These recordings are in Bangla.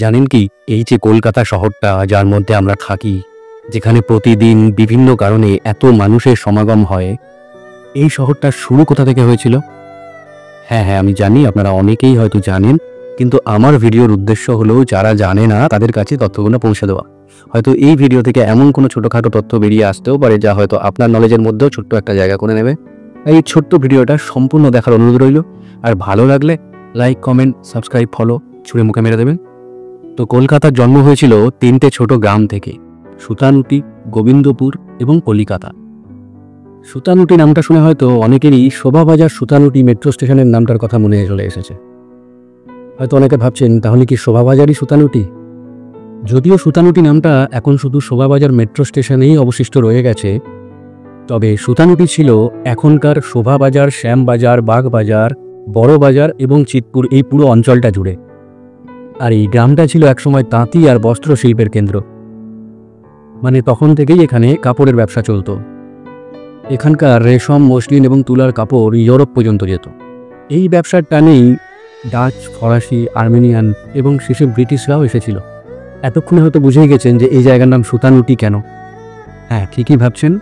জানেন কি, এই যে কলকাতা শহরটা যার মধ্যে আমরা থাকি, যেখানে প্রতিদিন বিভিন্ন কারণে এত মানুষের সমাগম হয়, এই শহরটার শুরু কোথা থেকে হয়েছিল? হ্যাঁ, আমি জানি আপনারা অনেকেই হয়তো জানেন, কিন্তু আমার ভিডিওর উদ্দেশ্য হলো যারা জানে না তাদের কাছে তথ্যগুলো পৌঁছে দেওয়া। হয়তো এই ভিডিও থেকে এমন কোনো ছোটোখাটো তথ্য বেরিয়ে আসতেও পারে যা হয়তো আপনার নলেজের মধ্যেও ছোট্ট একটা জায়গা করে নেবে। এই ছোট্ট ভিডিওটা সম্পূর্ণ দেখার অনুরোধ রইল। আর ভালো লাগলে লাইক, কমেন্ট, সাবস্ক্রাইব, ফলো ছুঁড়ে মুখে মেরে দেবেন। তো কলকাতার জন্ম হয়েছিল তিনটে ছোট গ্রাম থেকে: সুতানুটি, গোবিন্দপুর এবং কলিকাতা। সুতানুটি নামটা শুনে হয়তো অনেকেরই শোভাবাজার সুতানুটি মেট্রো স্টেশনের নামটার কথা মনে চলে এসেছে। হয়তো অনেকে ভাবছেন, তাহলে কি শোভাবাজারই সুতানুটি? যদিও সুতানুটি নামটা এখন শুধু শোভাবাজার মেট্রো স্টেশনেই অবশিষ্ট রয়ে গেছে, তবে সুতানুটি ছিল এখনকার শোভাবাজার, শ্যামবাজার, বাগবাজার, বড়বাজার এবং চিতপুর, এই পুরো অঞ্চলটা জুড়ে। আর এই গ্রামটা ছিল একসময় তাঁতি আর বস্ত্র শিল্পের কেন্দ্র। মানে তখন থেকেই এখানে কাপড়ের ব্যবসা চলত। এখানকার রেশম, মসলিন এবং তুলার কাপড় ইউরোপ পর্যন্ত যেত। এই ব্যবসার টানেই ডাচ, ফরাসি, আর্মেনিয়ান এবং শেষে ব্রিটিশরাও এসেছিল। এতক্ষণে হয়তো বুঝেই গেছেন যে এই জায়গার নাম সুতানুটি কেন। হ্যাঁ, ঠিকই ভাবছেন।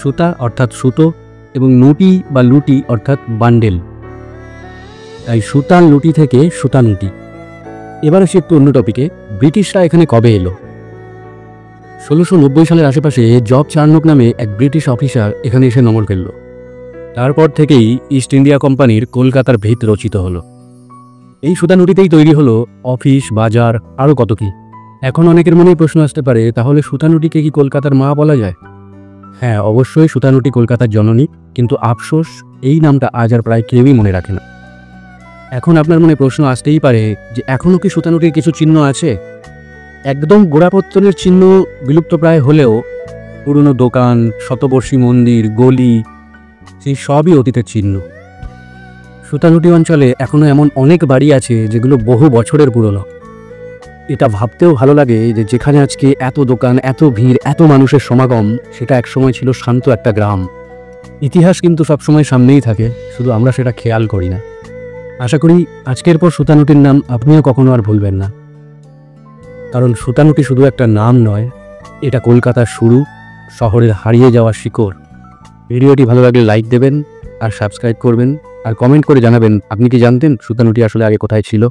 সুতা অর্থাৎ সুতো এবং নুটি বা লুটি অর্থাৎ বান্ডেল, তাই সুতান লুটি থেকে সুতানুটি। এবার আসি একটু অন্য টপিকে। ব্রিটিশরা এখানে কবে এলো? 1690 সালের আশেপাশে জব চার্নক নামে এক ব্রিটিশ অফিসার এখানে এসে নমর ফেলল। তারপর থেকেই ইস্ট ইন্ডিয়া কোম্পানির কলকাতার ভিত রচিত হলো। এই সুতানুটিতেই তৈরি হলো অফিস, বাজার, আরও কত কি। এখন অনেকের মনেই প্রশ্ন আসতে পারে, তাহলে সুতানুটিকে কি কলকাতার মা বলা যায়? হ্যাঁ, অবশ্যই সুতানুটি কলকাতার জননী, কিন্তু আফসোস এই নামটা আজ আর প্রায় কেউই মনে রাখে না। এখন আপনার মনে প্রশ্ন আসতেই পারে যে এখনও কি সুতানুটির কিছু চিহ্ন আছে? একদম গোড়াপত্তনের চিহ্ন বিলুপ্ত প্রায় হলেও পুরনো দোকান, শতবর্ষী মন্দির, গলি, সেই সবই অতীতের চিহ্ন। সুতানুটি অঞ্চলে এখনও এমন অনেক বাড়ি আছে যেগুলো বহু বছরের পুরনো। এটা ভাবতেও ভালো লাগে যে যেখানে আজকে এত দোকান, এত ভিড়, এত মানুষের সমাগম, সেটা একসময় ছিল শান্ত একটা গ্রাম। ইতিহাস কিন্তু সবসময় সামনেই থাকে, শুধু আমরা সেটা খেয়াল করি না। আশা করি আজকের পর সুতানুটির নাম আপনিও কখনো আর ভুলবেন না, কারণ সুতানুটি শুধু একটা নাম নয়, এটা কলকাতার শুরু, শহরের হারিয়ে যাওয়া শিকড়। ভিডিওটি ভালো লাগলে লাইক দেবেন আর সাবস্ক্রাইব করবেন, আর কমেন্ট করে জানাবেন আপনি কি জানতেন সুতানুটি আসলে আগে কোথায় ছিল।